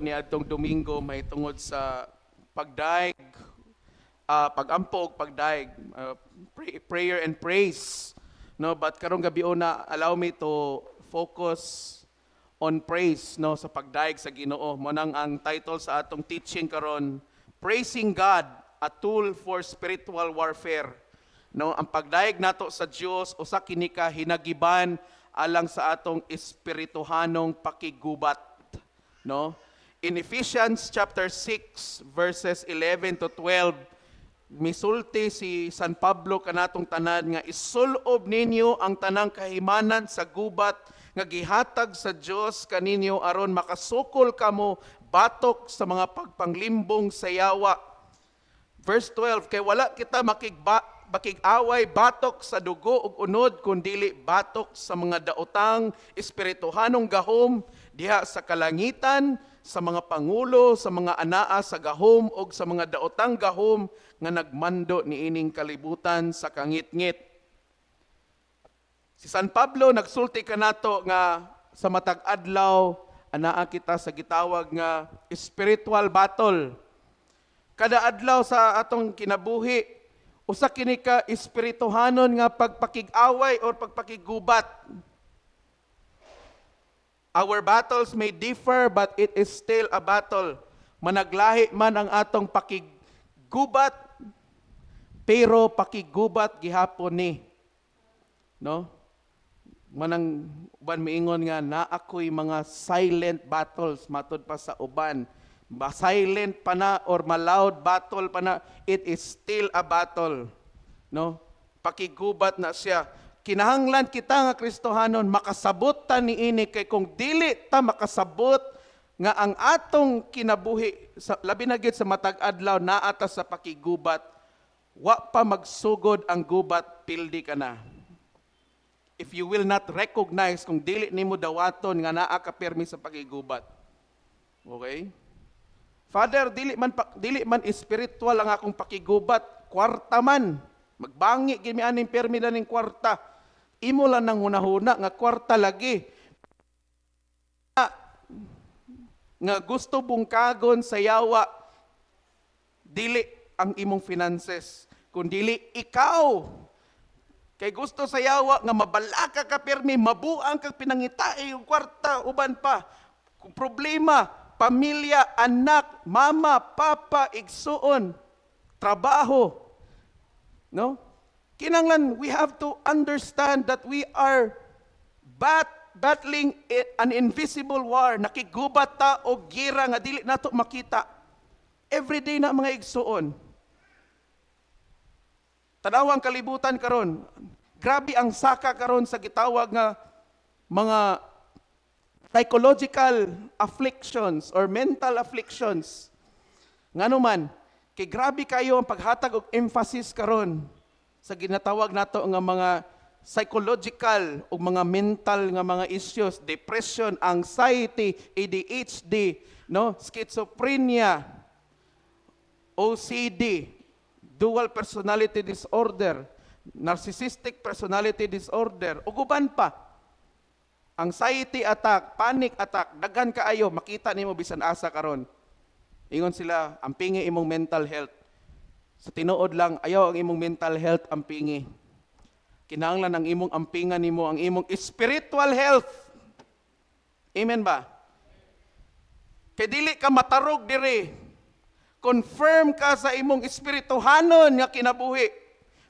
niadtong Domingo may tungod sa pagdaig, pag-ampog, pagdaig, prayer and praise. No, but karong gabi na allow me to focus on praise, no, sa pagdaig sa Ginoo. Mo nang ang title sa atong teaching karon, Praising God, a tool for spiritual warfare. No, ang pagdaig nato sa Dios usa kini ka hinagiban alang sa atong espirituhanong pakigubat, no? In Ephesians chapter 6 verses 11 to 12, misulti si San Pablo kanatong tanan nga isulob ninyo ang tanang kahimanan sa gubat nga gihatag sa Dios kaninyo aron makasukol kamo batok sa mga pagpanglimbong sa yawa. Verse 12, kay wala kita makig-away batok sa dugo ug unod kundili batok sa mga daotang espirituhanong gahom diha sa kalangitan, sa mga pangulo, sa mga anaa sa gahom ug sa mga daotang gahom nga nagmando niining kalibutan sa kangit-ngit. Si San Pablo nagsulti kanato nga sa matag adlaw anaa kita sa gitawag nga spiritual battle. Kada adlaw sa atong kinabuhi, usa kini ka espirituhanon nga pagpakig-away or pagpakigubat. Our battles may differ but it is still a battle. Managlahi man ang atong pakigubat, pero pakigubat gihapon ni. No? Manang uban miingon nga naakoy mga silent battles matud pa sa uban. Silent pa na or ma-loud battle pa na, it is still a battle. No? Pakigubat na siya. Kinahanglan kita nga Kristohanon makasabot ta niini kay kung dili ta makasabot nga ang atong kinabuhi labi na gyud sa matag adlaw naa ta sa pakigubat, wa pa magsugod ang gubat, pildi ka na. If you will not recognize kung dili nimo dawaton nga naa ka permi sa pakigubat. Okay? Father, dili man spiritual ang akong pakigubat, kwarta man. Magbangi gimi aning permi na ning kwarta. Imo lang nang hunahuna nga kwarta lagi. Nga gusto bungkagon sa yawa, dili ang imong finances, kundi ikaw. Kay gusto sa yawa nga mabalaka ka permi, mabuang kag pinangitae yung kwarta, uban pa. Kung problema, pamilya, anak, mama, papa, igsuon, trabaho. No? Kinanglan, we have to understand that we are battling an invisible war. Nakigubat ta o gira nga dili nato makita. Everyday na mga igsuon. Tanawang kalibutan karon. Grabe ang saka karon sa gitawag nga mga psychological afflictions or mental afflictions. Ngano man, kay grabe kayo ang paghatag og emphasis karon sa ginatawag nato nga mga psychological o mga mental nga mga issues, depression, anxiety, ADHD, no, schizophrenia, OCD, dual personality disorder, narcissistic personality disorder, ug uban pa. Anxiety attack, panic attack, daghan kaayo, makita nimo bisan asa karon. Ingon sila, ampingi imong mental health. Sa tinuod lang, ayaw ang imong mental health ampingi. Kinahanglan ang imong ampingan nimo ang imong spiritual health. Amen ba? Kay dili ka matarog diri. Confirm ka sa imong espirituhanon nga kinabuhi.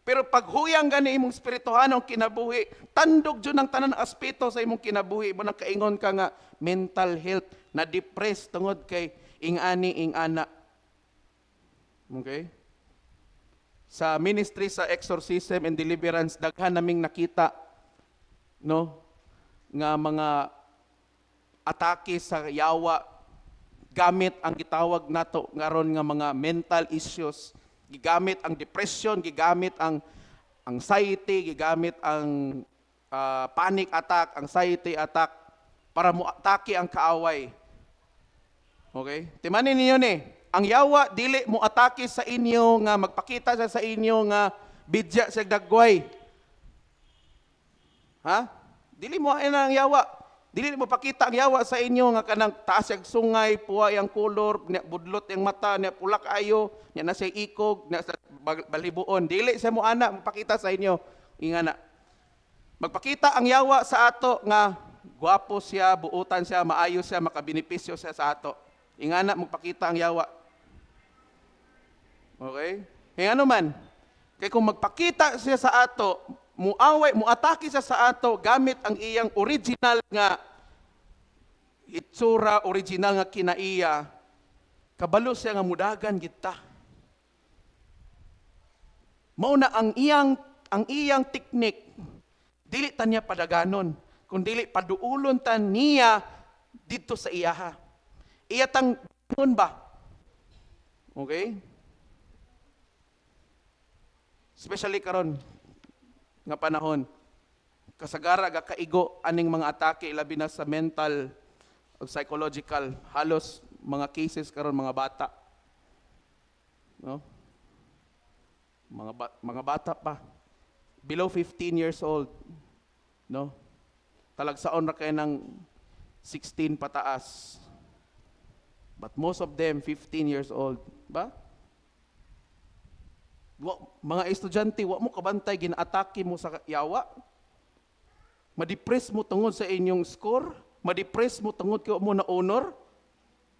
Pero paghuyang gani imong espirituhanong kinabuhi, tandog jud ang tanan aspeto sa imong kinabuhi, mo nang kaingon ka nga mental health, na depressed tungod kay ing-ana. Okay? Sa ministry sa exorcism and deliverance, daghan naming nakita, no, nga mga atake sa yawa gamit ang gitawag nato ngaron nga mga mental issues, gigamit ang depression, gigamit ang anxiety, gigamit ang panic attack, anxiety attack para mo atake ang kaaway. Okay? Timanin niyo ni, ang yawa dili mo atake sa inyo nga magpakita sa inyo nga bidya sa dagway. Ha? Dili mo ana ang yawa. Dili mo pakita ang yawa sa inyo nga kanang taas ang sungay, puwa ang kolor, nya budlot ang mata, nya pula kaayo, nya na siya ikog, na sa balibuon. Dili sa mo ana mapakita sa inyo. Ingana. Magpakita ang yawa sa ato nga gwapo siya, buutan siya, maayo siya, makabinipisyo siya sa ato. Ingana magpakita ang yawa. Okay? Kaya ano man, kaya kung magpakita siya sa ato, muaway, muatake siya sa ato gamit ang iyang original nga itsura, original nga kinaiya, kabalo siya nga mudagan kita. Mao na ang iyang teknik, dili ta niya padaganon, kung dili paduulon ta niya dito sa iyaha. Iyatang ba? Okay? Especially karon nga panahon, kasagara ga kaigo aning mga atake labi na sa mental o psychological, halos mga cases karon mga bata, no, mga bata pa below 15 years old, no, talagsaon ra kay ng 16 pataas, but most of them 15 years old ba. Mga estudyante, wa mo kabantay, ginaatake mo sa yawa. Madepress mo tungod sa inyong score. Madepress mo tungod kay mo na honor.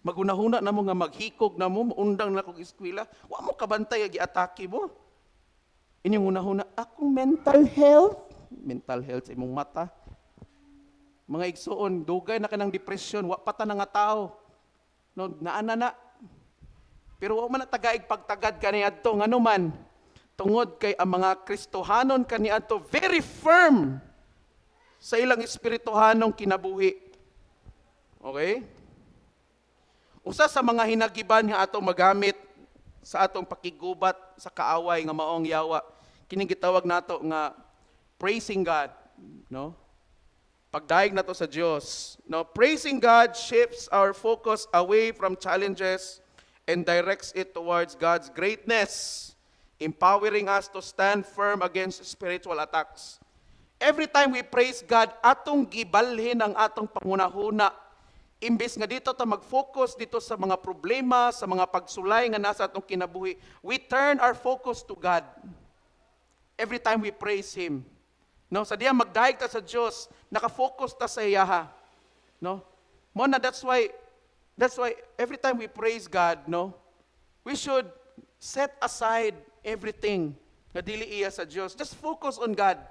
Magunahuna na mo nga maghikog na mo, undang na kong eskwela. Wa mo kabantay, giatake mo. Inyong unahuna, akong mental health. Mental health sa imong mata. Mga igsoon, dugay na ka ng depression, wa pata na nga tao. No, naana na. Pero wa man tagaig pagtagad kaniadto ngano man. Tungod kay ang mga Kristohanon kaniadto very firm sa ilang espirituhanong kinabuhi. Okay? Usa sa mga hinagiban nga ato magamit sa atong pakigubat sa kaaway nga maong yawa, kining gitawag nato nga praising God, no? Pagdaig nato sa Dios. No, praising God shifts our focus away from challenges and directs it towards God's greatness, empowering us to stand firm against spiritual attacks. Every time we praise God, atong gibalhin ang atong pangunahuna. Imbes nga dito ta mag-focus dito sa mga problema, sa mga pagsulay nga nasa atong kinabuhi, we turn our focus to God. Every time we praise Him. No, sa diya magdaig ta sa Dios, naka-focus ta sa iyaha. No? Mo na that's why every time we praise God, no, we should set aside everything nga dili iya sa Dios. Just focus on God.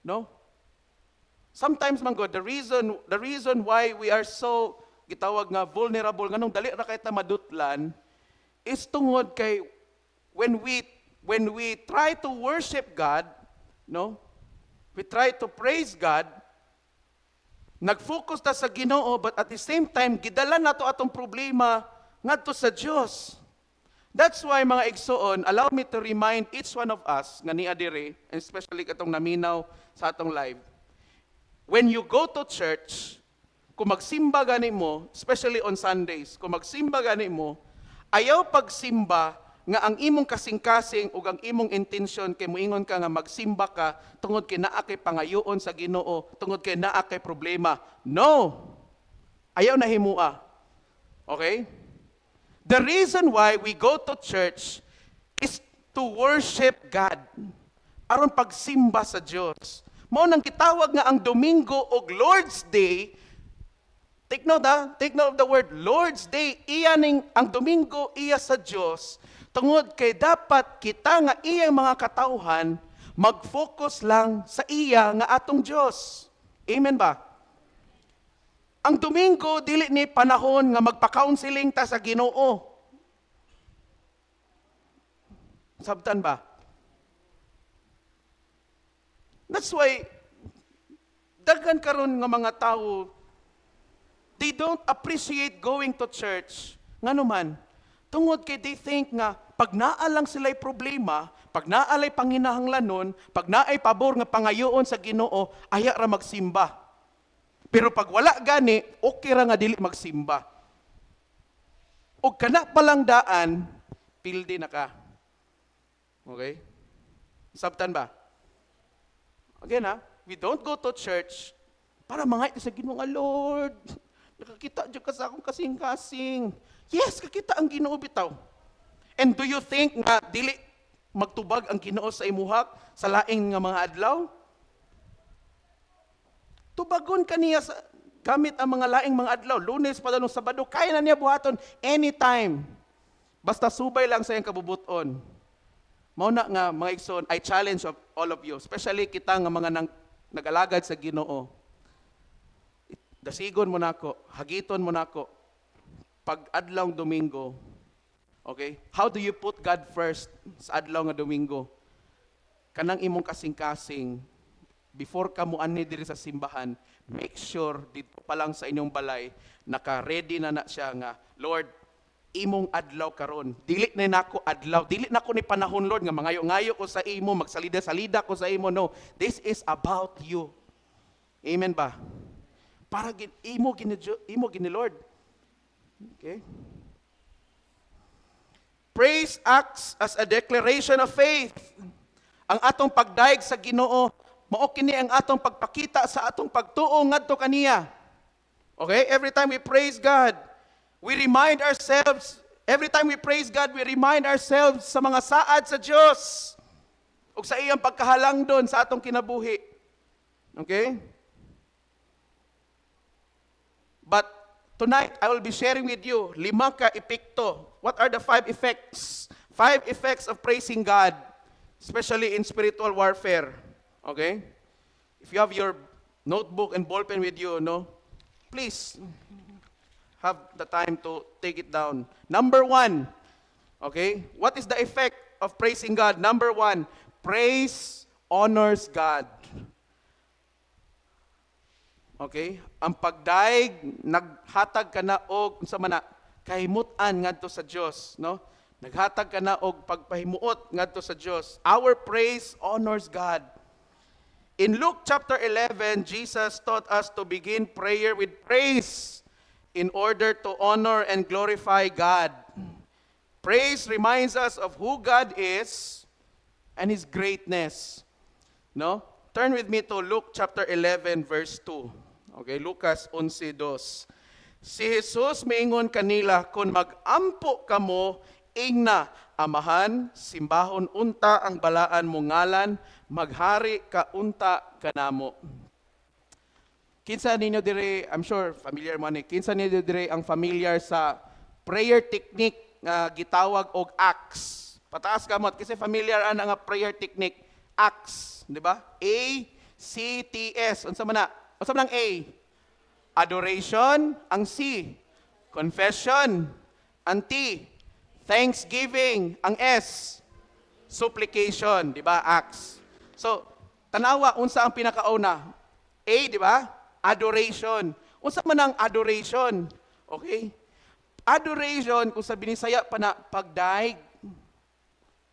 No? Sometimes man God, the reason why we are so gitawag nga vulnerable nganong dali ra kay ta madutlan is tungod kay when we try to worship God, no? We try to praise God, nag-focus ta sa Ginoo, but at the same time gidala nato atong problema ngadto sa Dios. That's why mga igsoon, allow me to remind each one of us nga ni adire, and especially katong naminaw sa atong live. When you go to church, kung magsimba gani mo, especially on Sundays, kung magsimba gani mo, ayaw pagsimba nga ang imong kasing-kasing ug ang imong intention kay moingon ka nga magsimba ka tungod kay naa kay pangayoon sa Ginoo, tungod kay naa kay problema. No. Ayaw na himua. Okay? The reason why we go to church is to worship God. Aron pagsimba sa Dios. Mao nang kitawag nga ang Domingo og Lord's Day. Take note of the word Lord's Day. Iya ning ang Domingo iya sa Dios. Tungod kay dapat kita nga iyang mga katawhan mag-focus lang sa iya nga atong Dios. Amen ba? Ang Domingo dili ni panahon nga magpa-counseling ta sa Ginoo. Sabtan ba? That's why daghan karon nga mga tao, they don't appreciate going to church. Ngano man? Tungod kay they think nga pag naa lang sila'y problema, pag naalay panginahanglanon, pag naay pabor nga pangayoon sa Ginoo, aya ra magsimba. Pero pag wala gani, okay ra nga dili magsimba. O kana palang daan, pildi na ka. Okay? Sabtan ba? Again we don't go to church Para mangay sa Ginoo nga, Lord, nakakita dyan ka sa akong kasing-kasing. Yes, kakita ang Ginoo bitaw. And do you think nga dili magtubag ang Ginoo sa imuhak sa laing nga mga adlaw? Tubagon kaniya sa gamit ang mga laing mga adlaw, Lunes pa dalong Sabado, kaya na niya buhaton anytime. Basta subay lang sa iyang kabubuton. Mao na nga mga igsoon, I challenge of all of you, especially kita nga mga nag-alagad sa Ginoo. Dasigon mo nako, hagiton mo nako. Pag adlaw Domingo, okay? How do you put God first sa adlaw nga Domingo? Kanang imong kasing-kasing, before ka mo ani diri sa simbahan, make sure dito pa lang sa inyong balay, naka-ready na siya nga, Lord, imong adlaw karon. Dili na nako adlaw, dili nako ni panahon, Lord, nga mangayo-ngayo ko sa imo, magsalida-salida ko sa imo. No, this is about you. Amen ba? Para imo gini Lord. Okay? Praise acts as a declaration of faith. Ang atong pagdaig sa Ginoo, mao kini ang atong pagpakita sa atong pagtuo ngadto kaniya. Okay? Every time we praise God, we remind ourselves, every time we praise God, we remind ourselves sa mga saad sa Dios ug sa iyang pagkahalangdon sa atong kinabuhi. Okay? But tonight, I will be sharing with you 5 ka epekto. What are the 5 effects? 5 effects of praising God, especially in spiritual warfare. Okay? If you have your notebook and ballpen with you, no, please have the time to take it down. Number 1, okay? What is the effect of praising God? Number 1, praise honors God. Okay? Ang pagdaig, naghatag ka na og sa mana kahimutan ngadto sa Dios, no? Naghatag ka na og pagpahimuot ngadto sa Dios. Our praise honors God. In Luke chapter 11, Jesus taught us to begin prayer with praise in order to honor and glorify God. Praise reminds us of who God is and His greatness. No? Turn with me to Luke chapter 11, verse 2. Okay, Lucas 11:2. Si Jesus miingon kanila, kung mag-ampo kamo, ingna, amahan, simbahon unta ang balaan mo ngalan, maghari ka unta kanamo. Kinsa ninyo dire, I'm sure familiar man ni, kinsa ninyo dire ang familiar sa prayer technique nga gitawag og acts. Pataas kamot kasi familiar ana nga prayer technique, acts, di ba? A C T S. Unsa man na? Unsa man ang A? Adoration, ang C. Confession, ang T. Thanksgiving, ang S. Supplication, di ba? Acts. So, tanawa, unsa ang pinakauna? A, di ba? Adoration. Unsa man ang adoration? Okay? Adoration, kung sa Binisaya pa na, pagdaig.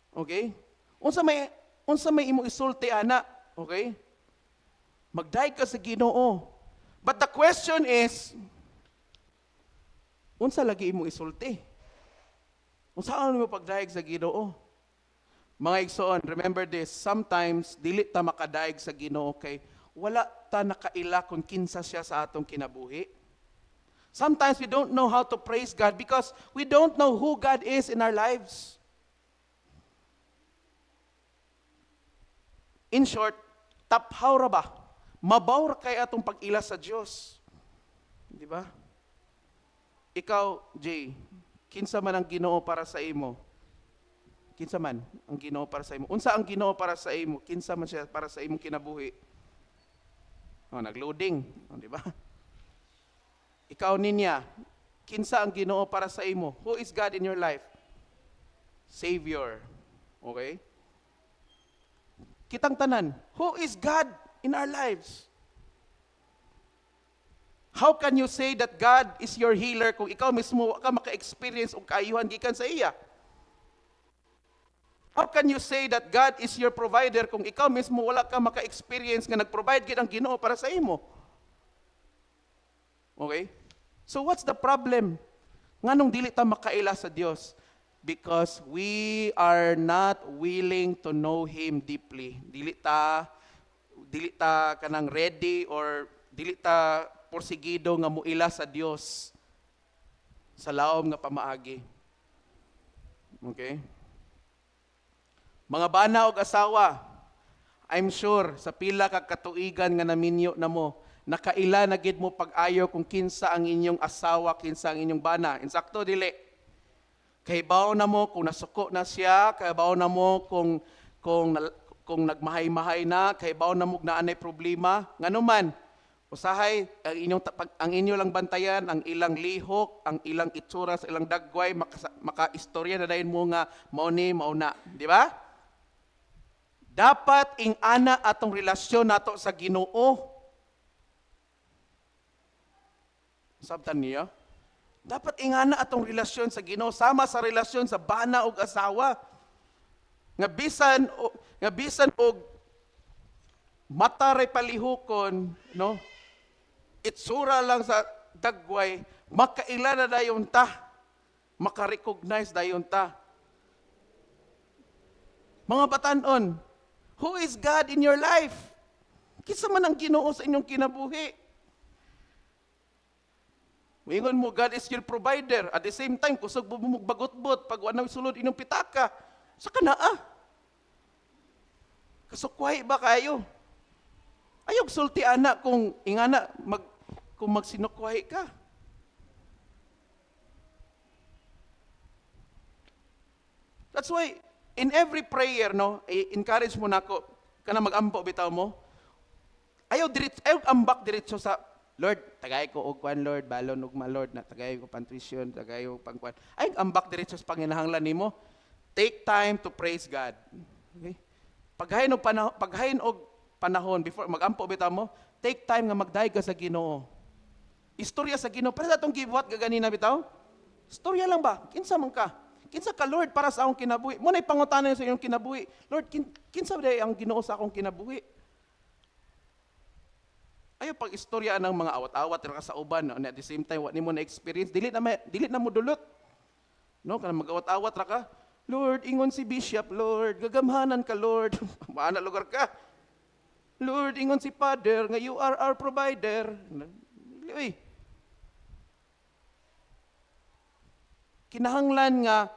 Okay? Unsa may imo isulti, ana? Okay? Magdaig ka sa Ginoo. But the question is, unsa lagi imo isulti? Unsa ano mo pagdaig sa Ginoo? Mga igsoon, remember this, sometimes dili ta makadaig sa Ginoo kay wala ta nakaila kung kinsa siya sa atong kinabuhi. Sometimes we don't know how to praise God because we don't know who God is in our lives. In short, taphaw ra ba? Mabaw ra kay atong pag-ila sa Dios. Di ba? Ikaw, Jay, kinsa man ang Ginoo para sa imo? Kinsa man ang Ginoo para sa imo? Unsa ang Ginoo para sa imo? Kinsa man siya para sa imong kinabuhi? Oh, nagloading, oh, di ba? Ikaw ninya, kinsa ang Ginoo para sa imo? Who is God in your life? Savior. Okay? Kitang tanan, who is God in our lives? How can you say that God is your healer kung ikaw mismo ka maka-experience og kaayuhan gikan sa iya? How can you say that God is your provider kung ikaw mismo wala ka maka-experience nga nag-provide gid ang Ginoo para sa imo? Okay? So what's the problem? Nganong dili ta makaila sa Dios? Because we are not willing to know Him deeply. Dili ta kanang ready or dili ta porsigido nga muila sa Dios sa laom nga pamaagi. Okay? Mga bana og asawa, I'm sure sa pila ka katuigan nga naminyo na mo, nakaila na gid mo pag-ayo kung kinsa ang inyong asawa, kinsa ang inyong bana. Insakto dili. Kahibaw na mo kung nasuko na siya, kahibaw na mo kung nagmahay-mahay na, kahibaw na mo naanay problema, nganuman. Usahay ang inyo lang bantayan, ang ilang lihok, ang ilang itsura sa ilang dagway, maka-istorya na dayon mo nga mao ni mauna, di ba? Dapat ing-ana atong relasyon nato sa Ginoo. Sabtan niya? Dapat ingana atong relasyon sa Ginoo sama sa relasyon sa bana ug asawa. Nga bisan og mata ray palihukon, no? Itsura lang sa dagway, makaila na dayon ta. Maka-recognize dayon ta. Mga batan-on, who is God in your life? Kinsa man ang Ginoo sa inyong kinabuhi? Wingon mo, God is your provider. At the same time, kusog mo bagot-bot pag wala sulod inyong pitaka. Sa kanaa. Kasukway ba kayo? Ayog sulti anak kung ingana kung magsinukway ka. That's why in every prayer, no, encourage mo nako kana mag-ampo bitaw mo. Ayaw ambak diretso sa Lord, tagay ko og kwan Lord, balon ug Lord na tagay ko pantrisyon, tagay ko pangkwan. Ay ambak diretso sa panginahanglan nimo. Take time to praise God. Okay? Paghain og panahon before magampo bitaw mo, take time nga magdaig ka sa Ginoo. Istorya sa Ginoo para sa atong gibuhat gaganina bitaw. Istorya lang ba? Kinsa man ka? Kinsa ka Lord para sa akong kinabuhi? Mo nay pangutanan sa imong kinabuhi. Lord, kinsa ba ang Ginoo sa akong kinabuhi? Ayaw pag-istorya ng mga awat-awat sa uban, no? At the same time, what nimo na experience, dili na mo dulot. No, kana mag-awat-awat ra ka. Lord, ingon si Bishop, Lord, gagamhanan ka, Lord. Maana lugar ka. Lord, ingon si Father, nga you are our provider. Uy. Kinahanglan nga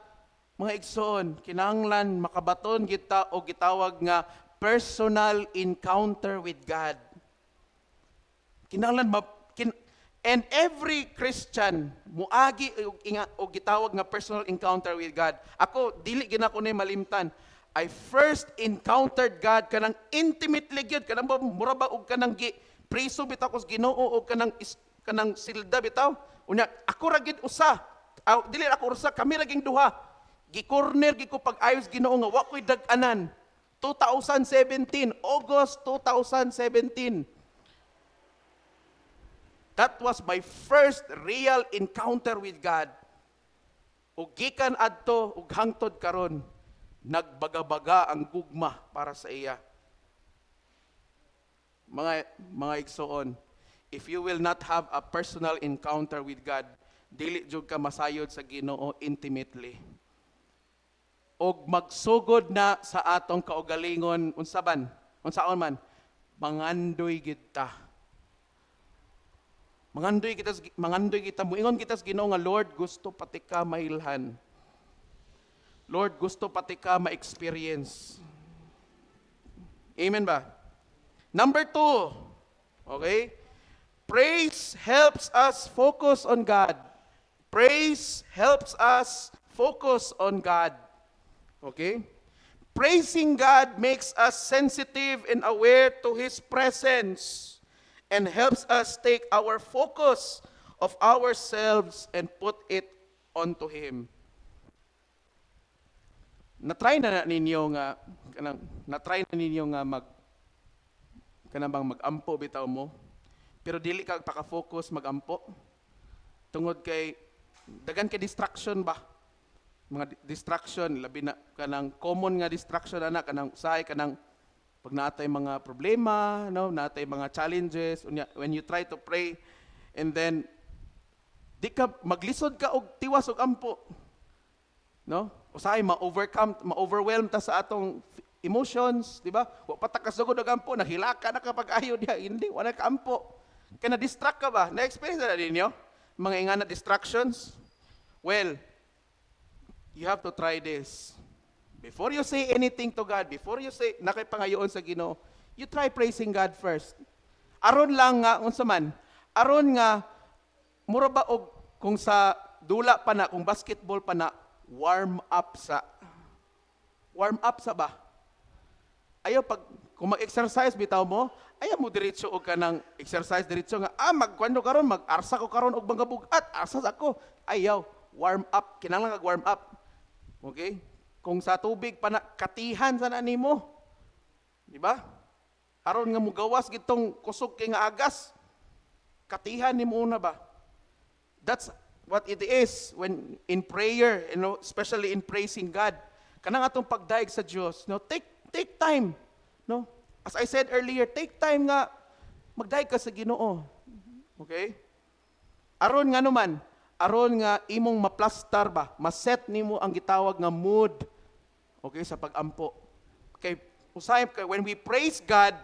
mga igsoon, kinahanglan makabaton kita o gitawag nga personal encounter with God. Kinahanglan and every Christian muagi og gitawag nga personal encounter with God. Ako dili gina ko ni malimtan. I first encountered God kanang intimately gyud kanang mura ba og kanang priso bitaw ko sa Ginoo og kanang silda bitaw. Unya ako ra gid usa. Dili ako usa, kami ra ging duha. Gi-corner gi ko pag-ayos Ginoo nga wa koy dag-anan. 2017, August 2017. That was my first real encounter with God. Ug gikan adto ug hangtod karon, nagbaga-baga ang gugma para sa iya. Mga igsoon, if you will not have a personal encounter with God, dili jud ka masayod sa Ginoo intimately. Og magsugod na sa atong kaugalingon unsaon man, mangandoy gid ta. Mangandoy kita, muingon kita sa Ginoo nga, Lord, gusto pati ka mailhan. Lord, gusto pati ka ma-experience. Amen ba? Number 2, okay? Praise helps us focus on God. Praise helps us focus on God. Okay? Praising God makes us sensitive and aware to His presence and helps us take our focus of ourselves and put it onto Him. Na-try na ninyo nga mag-ampo bitaw mo, pero dili ka paka-focus mag-ampo. Tungod kay dagan kay distraction ba? Mga distraction, labi na kanang common nga distraction ana kanang usahay kanang pag naatay mga problema, no, naatay mga challenges, when you try to pray, and then di ka maglisod ka og tiwas og ampo, no? Usahay ma-overwhelm ta sa atong emotions, di ba? Wa pa ta kasugod og ampo, nahilaka na kapag ayo diha, hindi wala ka ampo. Kaya na-distract ka ba? Na-experience na ninyo? Mga ingana distractions? Well, you have to try this. Before you say anything to God, before you say nakipangayoon sa Ginoo, you try praising God first. Aron lang nga unsa man, aron nga mura ba og kung sa dula pa na, kung basketball pa na, warm up sa ba? Ayaw pag kung mag-exercise bitaw mo, ayaw mo diretso og kanang exercise diretso nga magkwano karon, mag-arsa ko karon og mga bugat, arsas ako. Ayaw, warm up, kinahanglan kag warm up. Okay? Kung sa tubig pa na katihan sa nimo. Di ba? Aron nga mugawas gitong kusog kay nga agas. Katihan nimo una ba? That's what it is when in prayer, especially in praising God. Kanang atong pagdaig sa Dios, take time, no? As I said earlier, take time nga magdaig ka sa Ginoo. Okay? Aron nga naman, aron nga imong maplastar ba, maset nimo ang gitawag nga mood, okay, sa pag-ampo. Okay, when we praise God,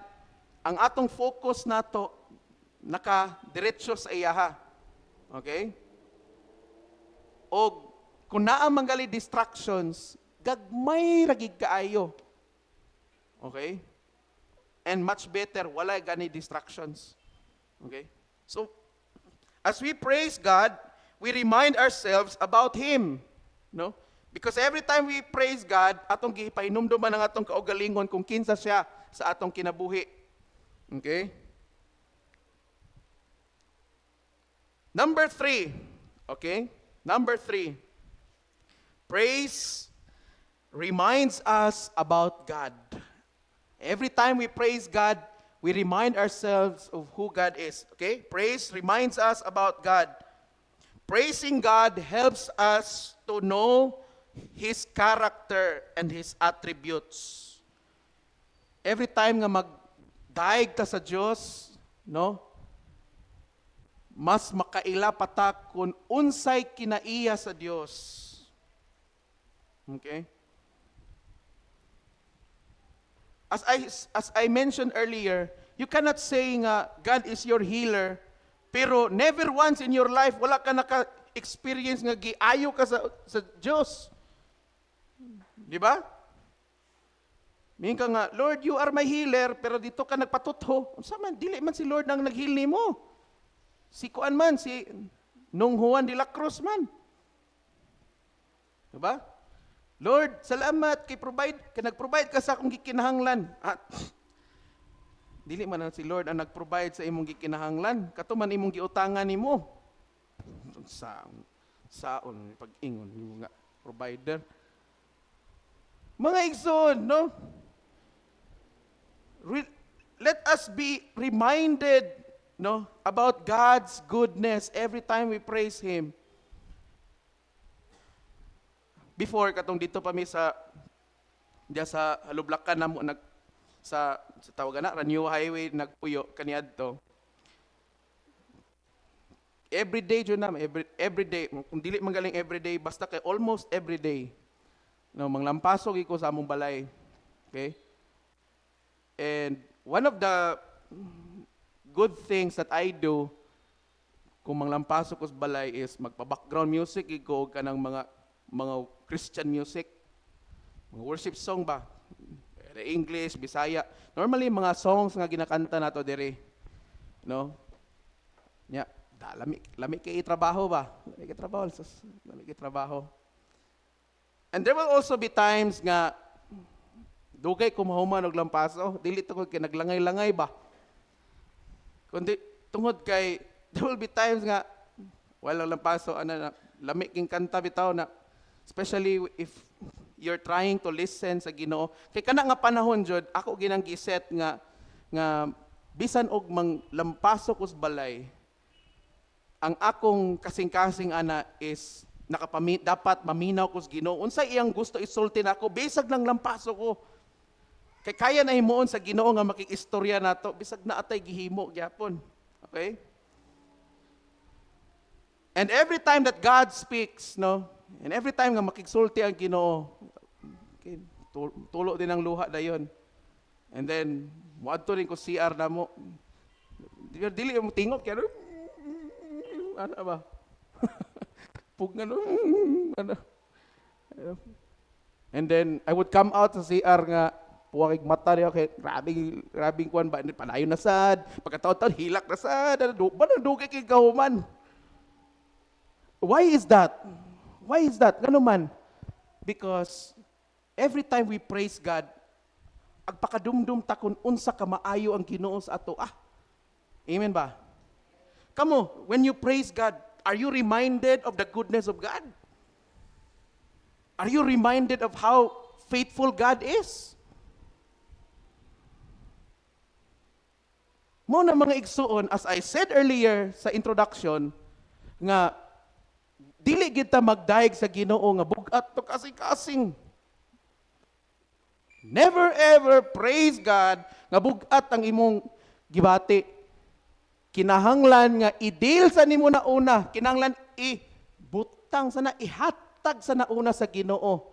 ang atong focus nato naka-diretso sa iyaha. Okay? O kung naa manggali distractions, gagmay ragig kaayo. Okay? And much better, wala gani distractions. Okay? So, as we praise God, we remind ourselves about Him. No? Because every time we praise God, atong gipahinumduman ang atong kaugalingon kung kinsa siya sa atong kinabuhi. Okay? Number 3. Okay? Number 3. Praise reminds us about God. Every time we praise God, we remind ourselves of who God is. Okay? Praise reminds us about God. Praising God helps us to know His character and His attributes. Every time nga magdaig ta sa Dios, no? Mas makaila pata kung unsay kinaiya sa Dios. Okay? As I mentioned earlier, you cannot say nga God is your healer, pero never once in your life wala ka naka-experience nga giayo ka sa Diyos. Di ba? Minka nga, Lord, you are my healer, pero dito ka nagpatutho. Unsa man, dili man si Lord ang nag-heal nimo. Si Kuan man, si Nung Juan de la Cruz man. Di ba? Lord, salamat kay nag-provide ka sa akong gikinahanglan. Dili man si Lord ang nag-provide sa imong gikinahanglan, katuman imong giutangan nimo. Saon pag-ingon nimo nga provider. Mga igsoon, no? Let us be reminded, no, about God's goodness every time we praise Him. Before katong dito pa mi sa Halublakan namo sa tawagan na New Highway nagpuyo kaniadto. Every day jud na every day, kung dili man galing every day, basta kay almost every day. No, manglampasok iko sa among balay. Okay? And one of the good things that I do kung manglampasok ko sa balay is magpa-background music iko kanang mga Christian music, mga worship song ba? English, Bisaya. Normally mga songs nga ginakanta nato diri. No? Nya, lami kay trabaho ba? Lami kay trabaho. And there will also be times nga dugay ko mahuman og lampaso, dili tungod kay naglangay-langay ba? Kundi tungod kay there will be times nga wala lampaso lami king kanta bitaw na, especially if you're trying to listen sa Ginoo. Kay kana nga panahon jud ako ginang giset nga bisan og manglampaso ko sa balay, ang akong kasing-kasing ana is dapat maminaw ko sa Ginoo. Unsay iyang gusto isulti nako, bisag lang lampaso ko. Kay kaya na himuon sa Ginoo nga makikistorya nato bisag na atay gihimo gyapon. Okay? And every time that God speaks, no, and every time nga makigsulti ang Ginoo, okay, tulo din ang luha dayon. And then, muadto rin ko CR na mo, Dili mo tingog kaya ano ba? Pug ano, ano. And then I would come out sa CR nga puwag mata niya kay grabing kuan ba panayon na sad pagkataon-taon hilak na sad ba dugay kay gahuman. Why is that? Why is that? Ngano man? Because every time we praise God, agpakadumdum ta kun unsa ka maayo ang Ginoo sa ato. Amen ba? Kamo, when you praise God, are you reminded of the goodness of God? Are you reminded of how faithful God is? Mo na mga igsuon, as I said earlier sa introduction, nga dili kita magdaig sa Ginoo nga bugat to kasing-kasing. Never ever praise God nga bugat ang imong gibati. Kinahanglan nga i-deal sa nimo na una, kinahanglan ibutang sa na ihatag sa nauna sa Ginoo.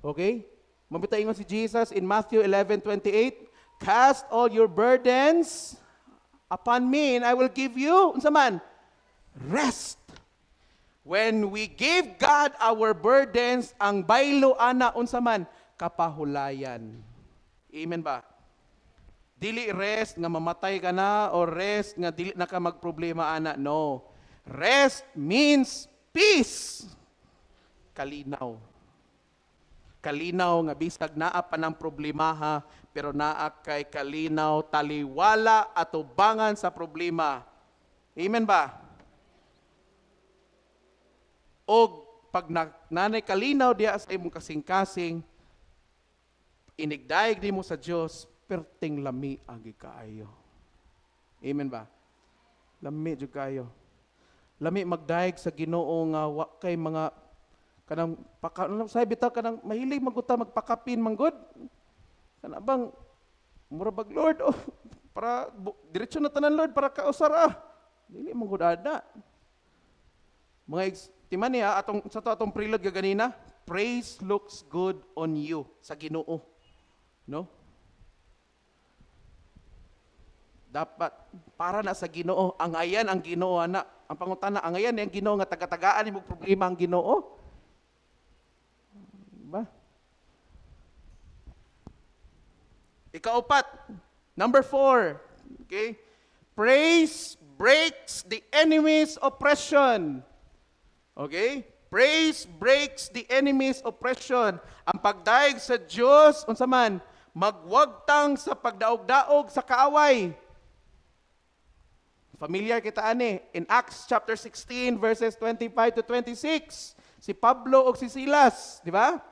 Okay? Mabita ingon si Jesus in Matthew 11:28, cast all your burdens upon me and I will give you unsa man? Rest. When we give God our burdens, ang baylo ana unsa man? Kapahulayan. Amen ba? Dili rest nga mamatay ka na or rest nga dili na ka magproblema ana. No. Rest means peace. Kalinaw. Kalinaw nga bisag naa pa ng problema ha, pero naa kay kalinaw, taliwala at ubangan sa problema. Amen ba? O pag nanay kalinaw diya sa imong kasing-kasing, inigdaig nimo sa Dios, perting lami agi kaayo. Amen ba? Lami jud kayo. Lami magdaig sa Ginoo nga wa kay mga kanang say bitaw kanang mahilig maguta magpakapin manggod. Kana bang mura bag Lord para diretso na tanan Lord para kausara. Dili manggod ada. Mga timan niya atong sa atong prelude ganina, praise looks good on you sa Ginoo. No? Dapat para na sa Ginoo, angayan ang Ginoo ana. Ang pangutana, angayan ang Ginoo nga taga-tagaan imong problema ang Ginoo. Diba? Ikaapat, number 4. Okay? Praise breaks the enemy's oppression. Okay? Praise breaks the enemy's oppression. Ang pagdaig sa Dios unsa man, magwagtang sa pagdaog-daog sa kaaway. Familiar kita ani in Acts chapter 16 verses 25 to 26. Si Pablo ug si Silas, di ba?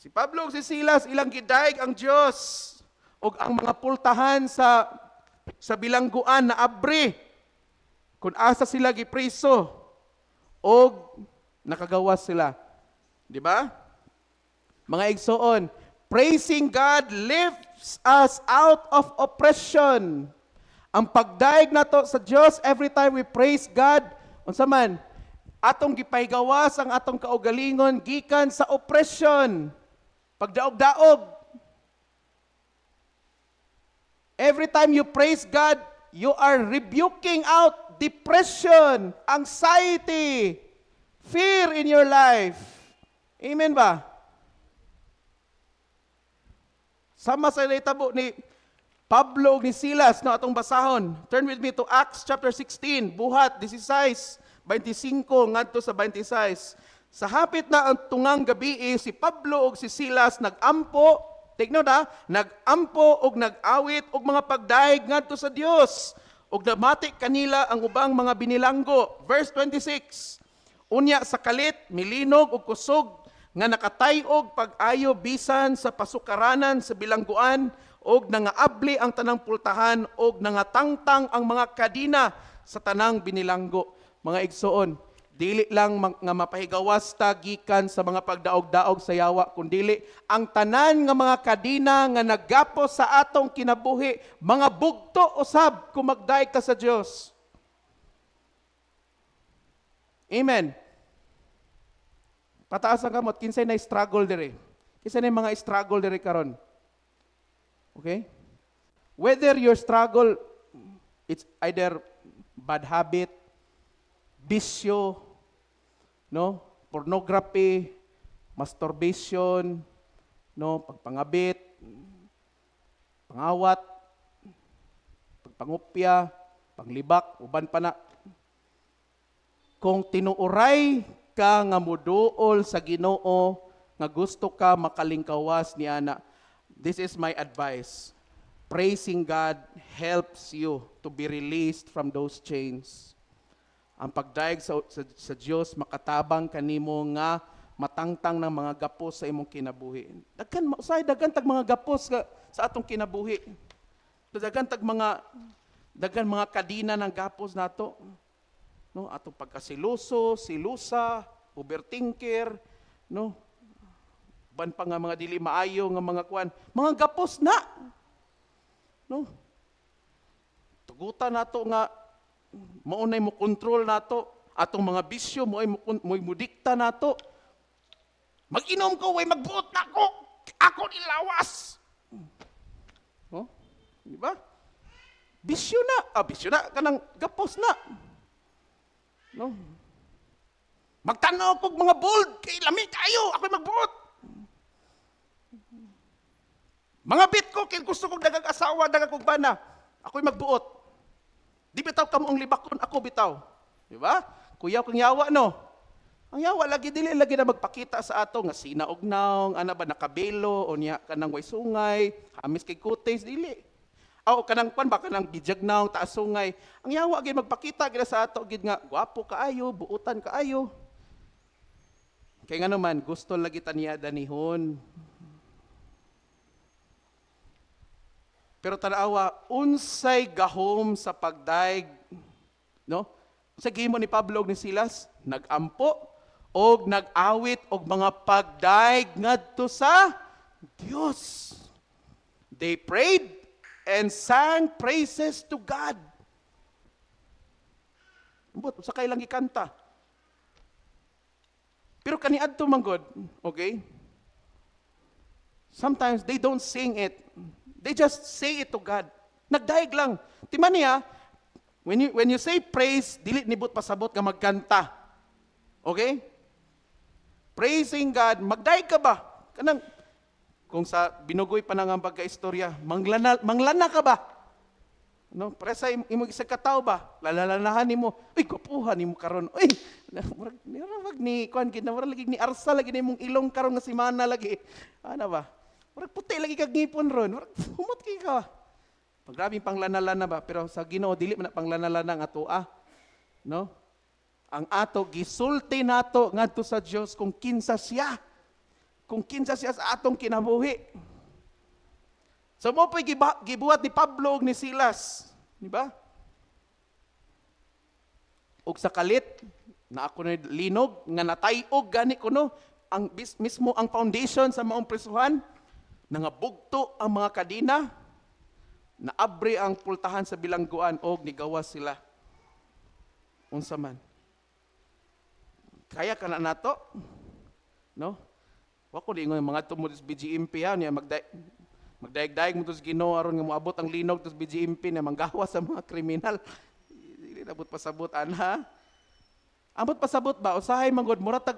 Si Pablo ug si Silas ilang gidaig ang Dios ug ang mga pultahan sa bilangguan na abri kun asa sila gipriso ug nakagawas sila. Di ba? Mga igsoon, praising God lifts us out of oppression. Ang pagdaig nato sa Dios every time we praise God, unsa man, atong gipaygawas ang atong kaugalingon gikan sa oppression. Pagdaog-daog. Every time you praise God, you are rebuking out depression, anxiety, fear in your life. Amen ba? Sama sa itabo ni Pablo ug ni Silas na atong basahon. Turn with me to Acts chapter 16, buhat 16, 25 ngadto sa 26. Sa hapit na ang tungang gabi si Pablo ug si Silas nagampo, tigno na, nagampo ug nag-awit ug mga pagdaig ngadto sa Dios. Ug namati kanila ang ubang mga binilanggo. Verse 26. Unya sa kalit milinog ug kusog nga nakatayog pag-ayo bisan sa pasukaranan sa bilangguan og nangaabli ang tanang pultahan og nangatangtang ang mga kadina sa tanang binilanggo. Mga igsoon, dili lang nga mapahigawas ta gikan sa mga pagdaog-daog sa yawa, kundili ang tanan nga mga kadina nga naggapo sa atong kinabuhi, mga bugto usab kung magdaig ta sa Dios. Amen. Pataas ang kamot, kinsay na struggle dire. Kinsay na mga struggle dire karon. Okay? Whether your struggle, it's either bad habit, bisyo, no? Pornography, masturbation, no? Pagpangabit, pangawat, pagpangupya, panglibak, uban pa na. Kung tinuuray ka nga muduol sa Ginoo, nga gusto ka makalingkawas ni ana, this is my advice. Praising God helps you to be released from those chains. Ang pagdaig sa Diyos, makatabang kanimo nga matangtang ng mga gapos sa imong kinabuhi. Daghan tag mga gapos sa atong kinabuhi. Daghan mga kadina ng gapos nato. No, atong pagkasiluso, silusa, overthinker, no? Ban pa nga mga dili maayo nga mga kwan, mga gapos na. No? Tugutan nato nga maunay mo control nato atong mga bisyo mo mudikta nato. Mag-inom ko way magbuot na ako nilawas. Oh? Di ba? Bisyo na kanang gapos na. No? Magtanaw kog mga bold kay lami kayo, ako'y magbuot. Mga bit ko, kaya gusto kong dagang asawa, dagang kong bana, ako'y magbuot. Di bitaw ka mo ang libakon, ako bitaw. Di ba? Kuya kong yawa, no? Ang yawa, dili lagi na magpakita sa ato, nga sinaog naong, ana ba, nakabelo, o niya, kanang way sungay, hamis kay kutis, dili. O kanang pan ba, kanang bijag naong, taas sungay. Ang yawa, gid magpakita, gid sa ato, gid nga, gwapo kaayo, buutan kaayo. Kaya nga naman, gusto lagi taniya danihon. Pero tanawa, unsay gahom sa pagdaig, no? Sa gihimo ni Pablo ug ni Silas, nagampo og nag-awit og mga pagdaig ngadto sa Dios. They prayed and sang praises to God. But sa kailang gikanta. Pero kaniadto man God, okay? Sometimes they don't sing it. They just say it to God. Nagdaig lang. Timan niya, when you say praise, dili nibot pasabot ka magkanta. Okay? Praising God, magdaig ka ba? Kanang, kung sa binugoy pa nang ang pagka-istorya, manglana ka ba? No, para sa imong isa ka tao ba? Lalalanahan nimo. Uy, kupuhan nimo karon. Uy, murag ni kuan gid na murag lagi ni arsa lagi nimong ilong karon nga semana lagi. Ano ba? Murag puti lagi kag ngipon ron. Murag humot kay ka. Paggrabing panglanalana ba, pero sa Ginoo dili man na panglanalana nga atoa. No? Ang ato gisulti nato ngadto sa Dios kung kinsa siya. Kung kinsa siya sa atong kinabuhi. So mo po'y gibuhat ni Pablo ug ni Silas, di ba? Ug sa kalit na ako na linog nga natayog gani kuno ang mismo ang foundation sa maong prisuhan, nangabugto ang mga kadina, naabri ang pultahan sa bilangguan og nigawas sila. Unsa man. Kaya kana nato, no? Wa ko ingon mga tumod sa BGMP niya magdaig-daig mo to sa Ginoo aron nga moabot ang linog to sa BGMP na manggawas sa mga kriminal. Dili nabot pasabot ana. Ambot pasabot ba usahay manggod muratag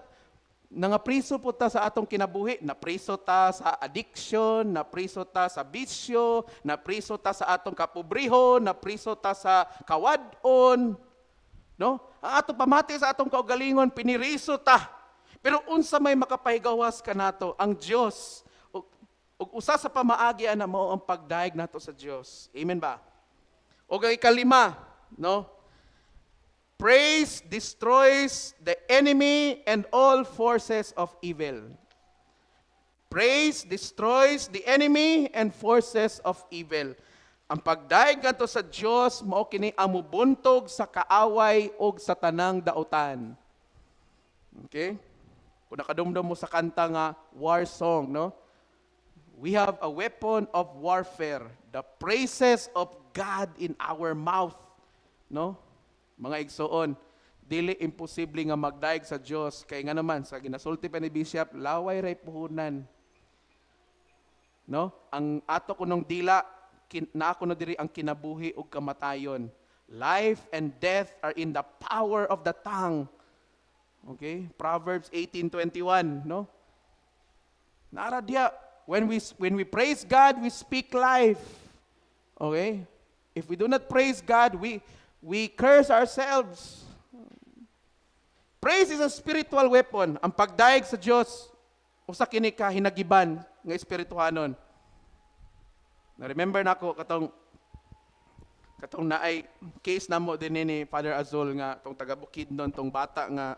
nangapriso po ta sa atong kinabuhi, napriso ta sa addiction, napriso ta sa bisyo, napriso ta sa atong kapobrehon, napriso ta sa kawadon. No? Ang atong pamati sa atong kaugalingon piniriso ta. Pero unsa may makapahigawas kanato ang Dios ug usa sa pamaagi ana mao ang pagdaig nato sa Dios. Amen ba? O ang ikalima, no? Praise destroys the enemy and all forces of evil. Praise destroys the enemy and forces of evil. Ang pagdaig ngadto sa Dios mao kini ang mubuntog sa kaaway ug sa tanang dautan. Okay? Kung nakadumdum mo sa kanta nga war song, no? We have a weapon of warfare, the praises of God in our mouth, no? Mga igsoon, dili imposible nga magdaig sa Dios kay nga naman sa ginasulti pa ni Bishop, laway ray puhunan. No? Ang ato kunong dila na ako na diri ang kinabuhi ug kamatayon. Life and death are in the power of the tongue. Okay? Proverbs 18:21, no? Nara diya, when we praise God, we speak life. Okay? If we do not praise God, we curse ourselves. Praise is a spiritual weapon. Ang pagdaig sa Dios usa kini ka hinagiban nga espirituhanon. Na remember nako katong naay case namo din ni Father Azul nga tong taga Bukidnon tong bata nga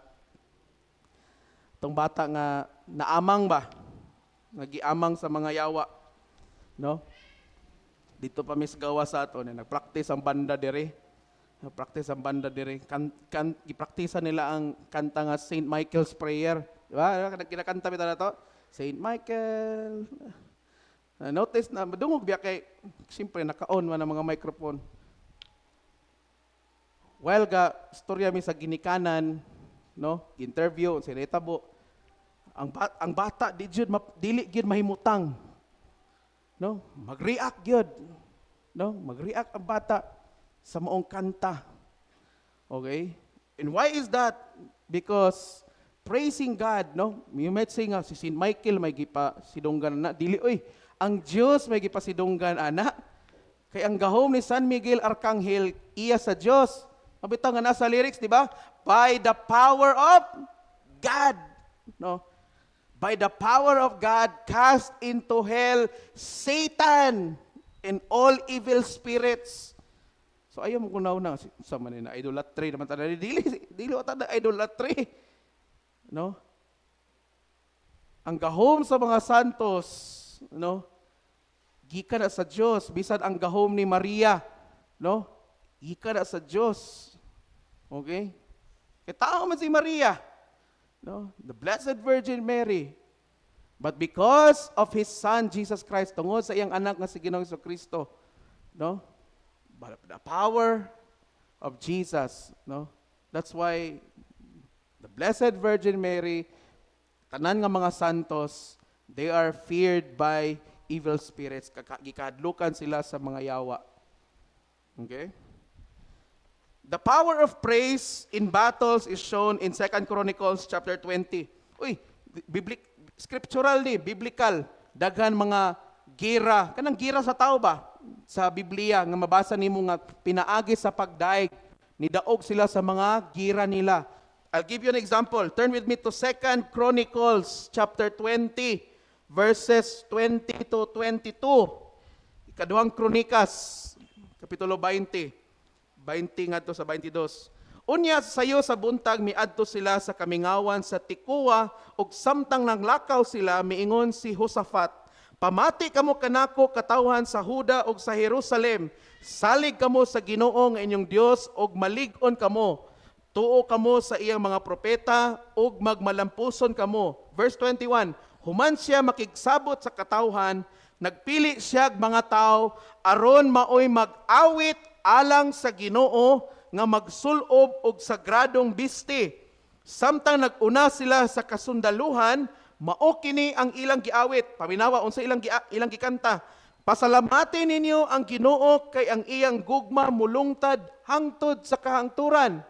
naamang ba, nagiamang sa mga yawa, no? Dito pa misgawa sa ato nagpractice ang banda diri. Gipraktisa nila ang kanta nga St. Michael's Prayer. Di ba? Kinakanta bitaw na to. St. Michael. Notice na madungog biya kay siyempre naka-on man ang mga microphone. While ga storya mi sa ginikanan, no? Interview sa netabo. Ang bata dili gyud mahimutang. No? Mag-react gyud. No? Mag-react ang bata sa maong kanta. Okay? And why is that? Because praising God, no? You might say nga si St. Michael may gipasidunggan na dili oy. Ang Dios may gipasidunggan ana. Kay ang gahom ni San Miguel Arcangel iya sa Dios. Mabitaw nga nasa lyrics, di ba? By the power of God. No? By the power of God, cast into hell Satan and all evil spirits. So ayaw mo kunaw na sa manina idolatry naman tayo dili ta na idolatry. No? Ang gahom sa mga santos, no? Gikan na sa Dios, bisan ang gahom ni Maria, no? Gikan na sa Dios. Okay? Kaya tao man si Maria, no? The Blessed Virgin Mary. But because of His Son, Jesus Christ, tungod sa iyang anak nga si Ginoong Jesucristo, no? By the power of Jesus, no? That's why the Blessed Virgin Mary, tanan nga mga santos, they are feared by evil spirits. Gikadlukan sila sa mga yawa. Okay? The power of praise in battles is shown in 2 Chronicles chapter 20. Uy, scriptural ni, biblical. Daghan mga gira. Kanang gira sa tao ba? Sa Biblia, nga mabasa nimo nga pinaagi sa pagdaig. Nidaog sila sa mga gira nila. I'll give you an example. Turn with me to 2 Chronicles chapter 20, verses 20 to 22. Ikaduhang Kronikas, kapitulo 20. 20 ngadto sa 22. Unya sayo sa buntag miadto sila sa kamingawan sa Tikuwa ug samtang nanglakaw sila miingon si Josaphat, pamati kamo kanako katawhan sa Huda ug sa Jerusalem. Salig kamo sa Ginoo nga inyong Dios ug malig-on kamo. Tuo kamo sa iyang mga propeta ug magmalampuson kamo. Verse 21. Human siya makigsabot sa katawhan, nagpili siya mga tao aron maoy mag-awit alang sa Ginoo nga magsulob og sagradong bisti. Samtang naguna sila sa kasundaluhan, mao kini ang ilang giawit. Paminawa unsa ilang gikanta. Pasalamati ninyo ang Ginoo kay ang iyang gugma mulungtad hangtod sa kahangturan.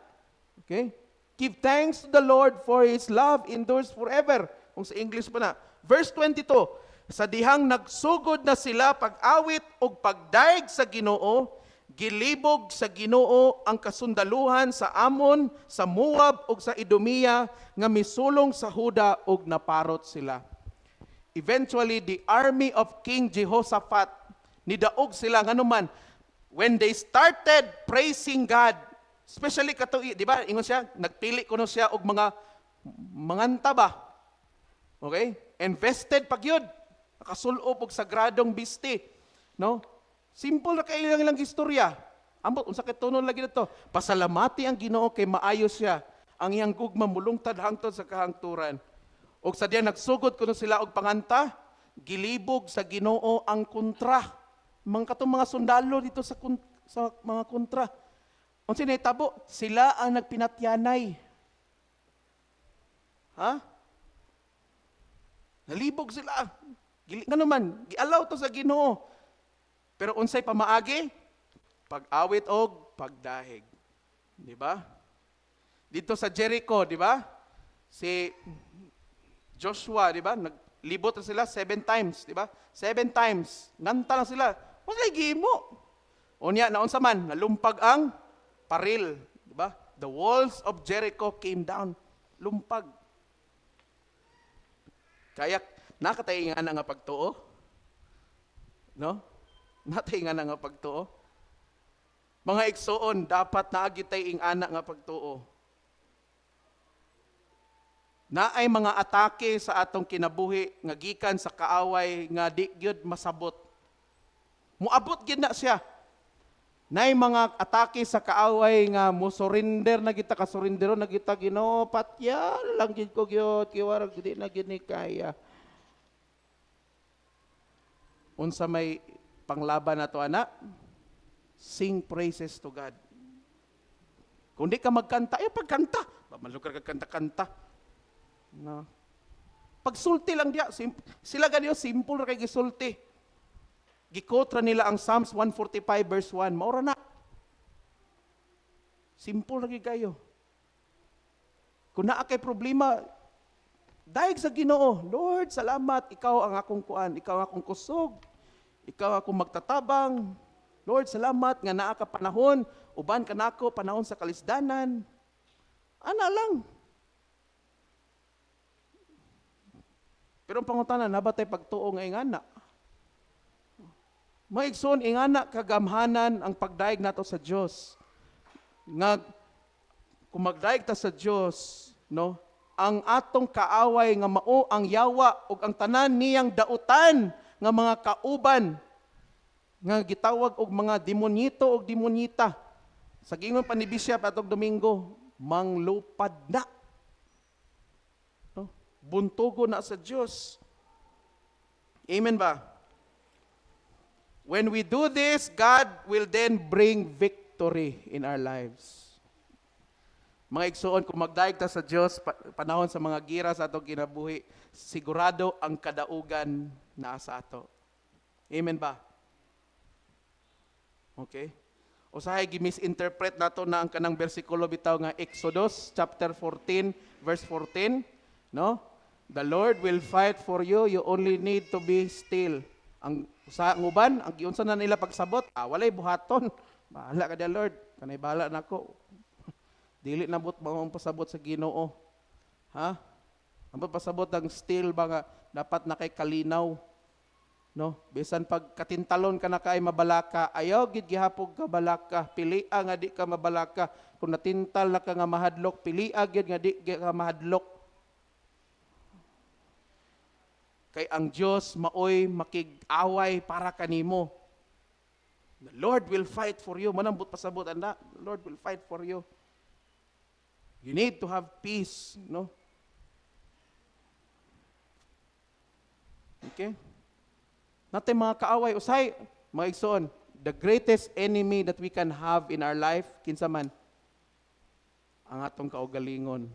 Okay? Give thanks to the Lord for His love endures forever. Kung sa English pa na. Verse 22. Sa dihang nagsugod na sila pag-awit og pagdaig sa Ginoo, gilibog sa Ginoo ang kasundaluhan sa Amon, sa Moab ug sa Edomia nga misulong sa Huda ug naparot sila. Eventually the army of King Jehoshaphat nidaog sila nganuman when they started praising God, especially kato di ba ingon siya nagpili kuno siya og mga manganta ba. Okay? Invested pagyud nakasulob og sagradong bisti, no? Simple na kayo ilang istorya. Ambot, unsa kay tunon lagi dito. Pasalamati ang Ginoo kay maayo siya. Ang iyang gugma mulungtad hangtod sa kahangturan. Og sa diya nagsugod kuno sila og panganta, gilibog sa Ginoo ang kontra. Mga katong mga sundalo dito sa mga kontra. Unsa nahitabo? Sila ang nagpinatyanay. Ha? Nalibog sila. Nga naman, gialaw to sa Ginoo. Pero unsay pamaagi? Pag-awit og pagdahig. Di ba? Dito sa Jericho, di ba? Si Joshua, di ba? Naglibot na sila 7 times, di ba? 7 times. Nganta lang sila. Wala gimo. Unya, naunsa man, nalumpag ang paril. Di ba? The walls of Jericho came down. Lumpag. Kaya, nakataingan nga pagtuo? No? Nataingan nga pagtuo? Mga igsoon, dapat naagitay ing anak nga pagtuo. Naay mga atake sa atong kinabuhi nga gikan sa kaaway nga di gyud masabot. Muabot gyud na siya. Naay mga atake sa kaaway nga mo surrender na kita ka surrendero na kita Ginoo patya lang gyud ko gyud kay warag di na gyud ni kaya. Unsa may panglaban nato ana? Sing praises to God. Kung di ka magkanta, pagkanta. Malukar ka kanta-kanta. No. Pagsulti lang diya. Sila ganyo, simple ra kay gisulti. Gikotra nila ang Psalms 145 verse 1. Maura na. Simple ra kayo. Kung naa kay problema, daig sa Ginoo. Lord, salamat. Ikaw ang akong kuan. Ikaw ang akong kusog. Ikaw akong magtatabang. Lord, salamat nga naa ka panahon, uban ka nako panahon sa kalisdanan. Ana lang. Pero ang pangutanan, nabatay pagtuo nga ingana. Maigsoon, ingana kagamhanan ang pagdaig nato sa Dios. Nga, kung magdaig ta sa Dios, no, ang atong kaaway nga mao ang yawa ug ang tanan niyang dautan nga mga kauban, nga gitawag og mga demonyito og demonyita. Sa gingon pa ni Bishop atong Domingo, manglupad na. No? Buntugo na sa Dios. Amen ba? When we do this, God will then bring victory in our lives. Mga igsoon, kung magdaig ta sa Dios, panahon sa mga gira sa atong kinabuhi, sigurado ang kadaugan naa sa ato. Amen ba? Okay? Usahay gi-misinterpret nato na ang kanang bersikulo bitaw nga Exodus chapter 14 verse 14, no? The Lord will fight for you, you only need to be still. Ang usa nguban, ang giunsa na nila pagsabot, walay buhaton. Bahala ka dia Lord, kanay bahala nako. Dili na but mao pasabot sa Ginoo. Ha? Ambot pasabot ang still ba nga dapat na kay kalinaw. No, bisan pag katintalon ka na kay mabalaka, ayaw gid gihapog ka balaka, pilia nga di ka mabalaka. Kung natintal na ka nga mahadlok, pilia gid nga di ka mahadlok. Kay ang Dios maoy makig-away para kanimo. The Lord will fight for you. Manambot pasabot anda, the Lord will fight for you. You need to have peace, no? Okay? Natin mga kaaway, usay, mga igsoon, the greatest enemy that we can have in our life, kinsa man, ang atong kaugalingon.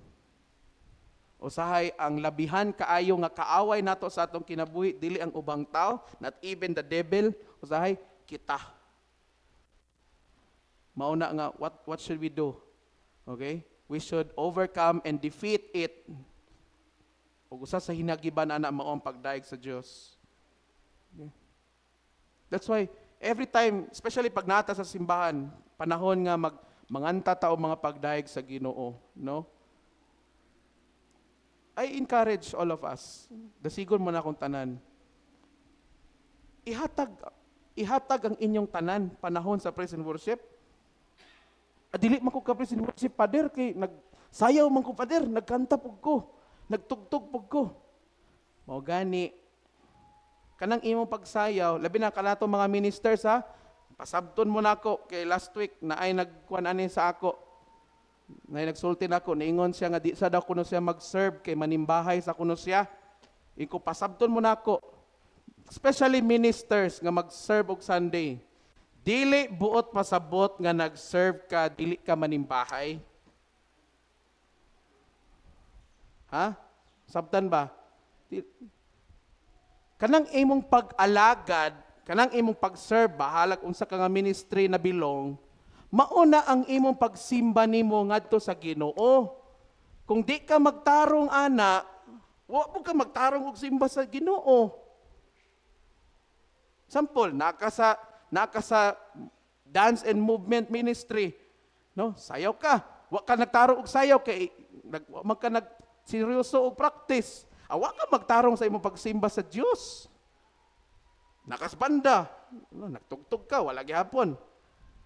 Usahay, ang labihan kaayo nga kaaway nato sa atong kinabuhi, dili ang ubang tao, not even the devil, usahay, kita. Mauna nga, what should we do? Okay? We should overcome and defeat it. Ug usa sa hinagiban ana mao ang pagdaig sa Dios. Okay. That's why every time, especially pag nata sa simbahan, panahon nga manganta ta og mga pagdaig sa Ginoo, no? I encourage all of us, dasigon mo na akong tanan. Ihatag ang inyong tanan panahon sa praise and worship. Adili man ko ka praise and worship pader kay nagsayaw man ko pader, nagkanta pug ko, nagtugtog pug ko. Mao gani kanang imong pagsayaw, labi na kanato mga ministers ha, pasabton mo nako kay last week na ay nagkuan ani sa ako. Na nagsulti nako, niingon siya nga di sa daw kuno siya mag-serve kay manimbahay sa kuno siya. Iko pasabton mo nako. Especially ministers nga mag-serve og Sunday. Dili buot pasabot nga nag-serve ka, dili ka manimbahay. Ha? Sabtan ba? Kanang imong pag-alagad kanang imong pag-serve bahalag unsa ka nga ministry na bilong, mauna ang imong pagsimba nimo ngadto sa Ginoo. Kung di ka magtarong ana, wa po ka magtarong og simba sa Ginoo. Sample, naka sa dance and movement ministry, no? Sayaw ka. Wa ka nagtarong og sayaw kay wa ka nag seryoso og practice. Wa ka magtarong sa imong pagsimba sa Dios. Nakasbanda, no, nagtugtog ka, wala gihapon.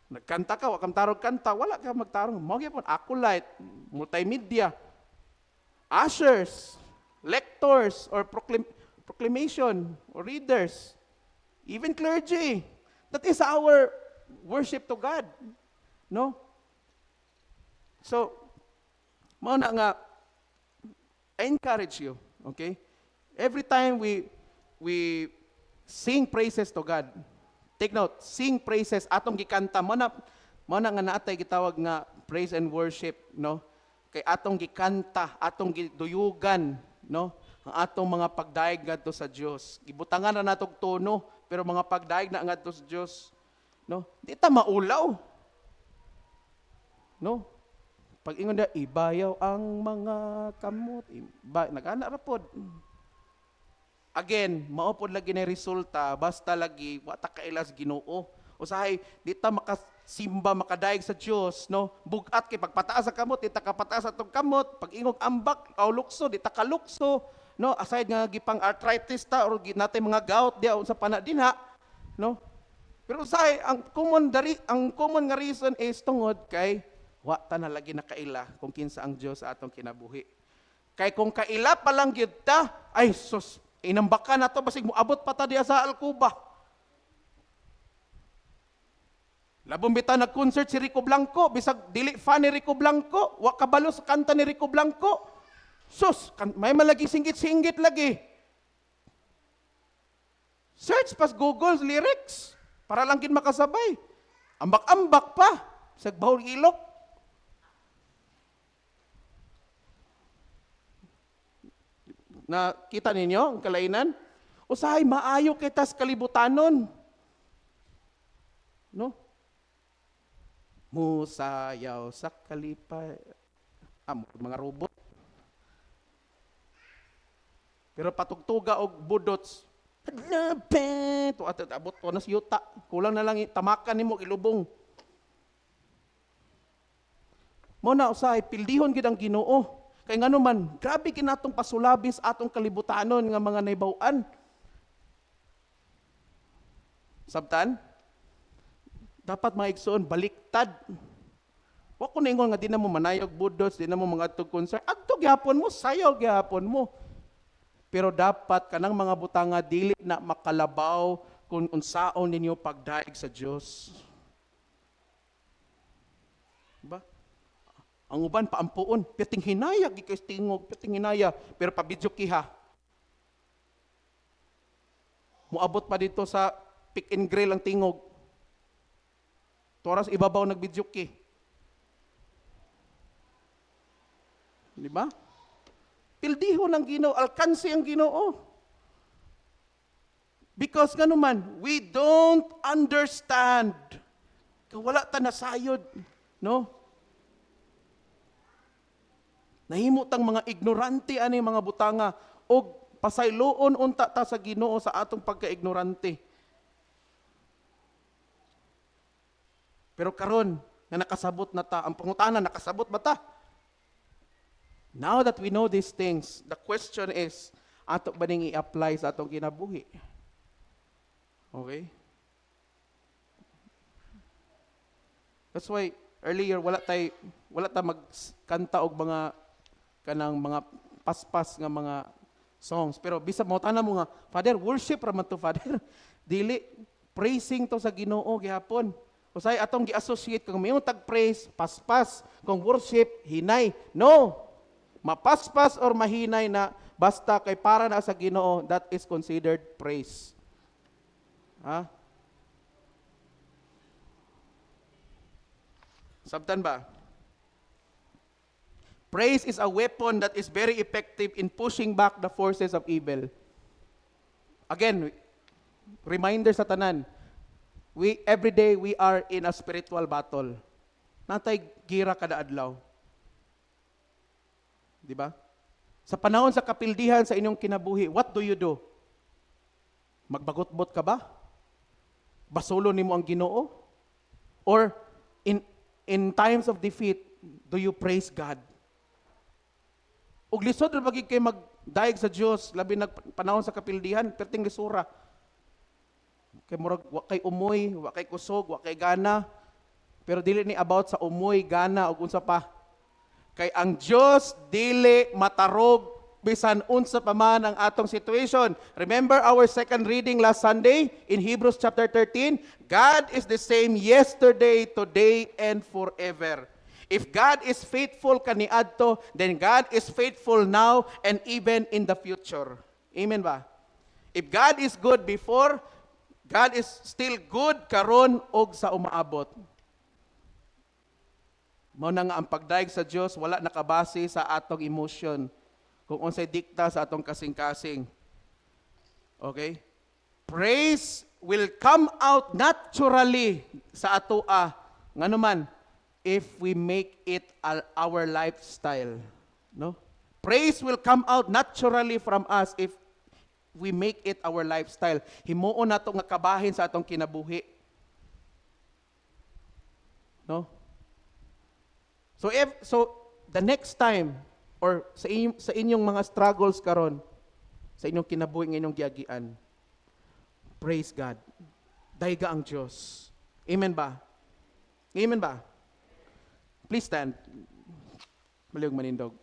Nagkanta ka, wa ka magtarong kanta, wala ka magtarong. Mao gyapon acolyte, multimedia, ushers, lectors or proclamation or readers, even clergy. That is our worship to God. No? So, mao na nga, I encourage you, okay? Every time we sing praises to God, take note, sing praises, atong gikanta, mo na nga naatay gitawag nga praise and worship, no? Kay atong gikanta, atong giduyugan, no? Ang atong mga pagdaig ngadto sa Dios. Gibutangan na natong tono, pero mga pagdaig na ngadto sa Dios, no? Di ta maulaw. No? Pag ingon na ibayaw ang mga kamot, nagana ra pod. Again, mao pod lagi na resulta basta lagi wa ta kailas Ginoo. Usahay di ta makasimba makadaig sa Dios, no? Bugat kay pagpataas sa kamot, di ta kapataas atong kamot, pag ingog ambak aw lukso, di ta kalukso, no? Aside nga gipang arthritis ta or natay mga gout dia unsa pa na dinha, no? Pero usahay ang common nga reason is tungod kay wa ta na lagi nakaila kung kinsa ang Dios sa atong kinabuhi. Kay kung kaila pa lang gyud ta, ay sus, inambakan na to basig moabot pa ta diya sa Alcuba. Labong bitaw nag-concert si Rico Blanco, bisag dili fan ni Rico Blanco, wa kabalo sa kanta ni Rico Blanco. Sus, may malagi singgit-singgit lagi. Search pas Google lyrics para lang kin makasabay. Ambak-ambak pa sa bahol ilok. Na kita ninyo ang kalainan? Usahay maayo kitas kalibutanon. No? Musayaw sa kalipay. Mga robot. Pero patugtuga og budots. To at abot to na si yuta. Kulang na lang tamakan nimo ilubong. Mo na usahay pildihon gid ang Ginoo. Kay ngano man, grabe kinatong pasulabis atong kalibutanon nga mga naibaw-an. Sabtan? Dapat maigsoon, baliktad. Wa ko ningon nga di na mo manayog budots, di na mo mga atog concert. Adto gyapon mo, sayaw gyapon mo. Pero dapat kanang mga butanga dili na makalabaw kung unsaon ninyo pagdaig sa Dios. Ba? Ang uban paampuon, piting hinaya, gikay tingog, piting hinaya, pero pabidyo kiha. Muabot pa dito sa pick and grill ang tingog. Toras ibabaw nagbidyo ki. Di ba? Pildiho ng Ginoo, alkansi ang Ginoo. Because nga naman, we don't understand. Wala ta nasayod, no? Nahimot ang mga ignorante ani mga butanga og pasayloon unta ta sa Ginoo sa atong pagka-ignorante. Pero karon nga nakasabot na ta, ang pangutana nakasabot ba ta? Now that we know these things, the question is, ato ba ning i-apply sa atong kinabuhi? Okay? That's why earlier wala ta magkanta og mga kanang mga paspas nga mga songs. Pero bisag mo tanan mo nga, Father, worship ra man to, Father. Dili praising to sa Ginoo gihapon. Usay atong gi-associate kung mayong tag-praise, paspas, kung worship, hinay. No. Mapaspas or mahinay na basta kay para na sa Ginoo, that is considered praise. Ha? Sabtan ba? Praise is a weapon that is very effective in pushing back the forces of evil. Again, reminder sa tanan. Every day we are in a spiritual battle. Natay gira kada adlaw. Di ba? Sa panahon sa kapildihan sa inyong kinabuhi, what do you do? Magbagot-bot ka ba? Basulo nimo ang Ginoo? Or in times of defeat, do you praise God? Ug lisod ra bagid kay magdaig sa Dios labi nag panahon sa kapildihan, perting lisura. Kay murag wa kay umoy, wa kay kusog, wa kay gana. Pero dili ni about sa umoy, gana ug unsa pa. Kay ang Dios dili matarog bisan unsa pa man ang atong situation. Remember our second reading last Sunday in Hebrews chapter 13? God is the same yesterday, today, and forever. If God is faithful kaniadto, then God is faithful now and even in the future. Amen ba? If God is good before, God is still good karon og sa umaabot. Mao na nga ang pagdaig sa Dios wala nakabase sa atong emotion. Kung unsay dikta sa atong kasing-kasing. Okay? Praise will come out naturally sa atoa. Ngano man if we make it our lifestyle, no? Praise will come out naturally from us if we make it our lifestyle. Himuon nato nga kabahin sa atong kinabuhi. No? So the next time or sa inyong mga struggles karon, sa inyong kinabuhi nga inyong giagian, praise God. Daiga ang Dios. Amen ba? Amen ba? Please stand. Maliyog manindog.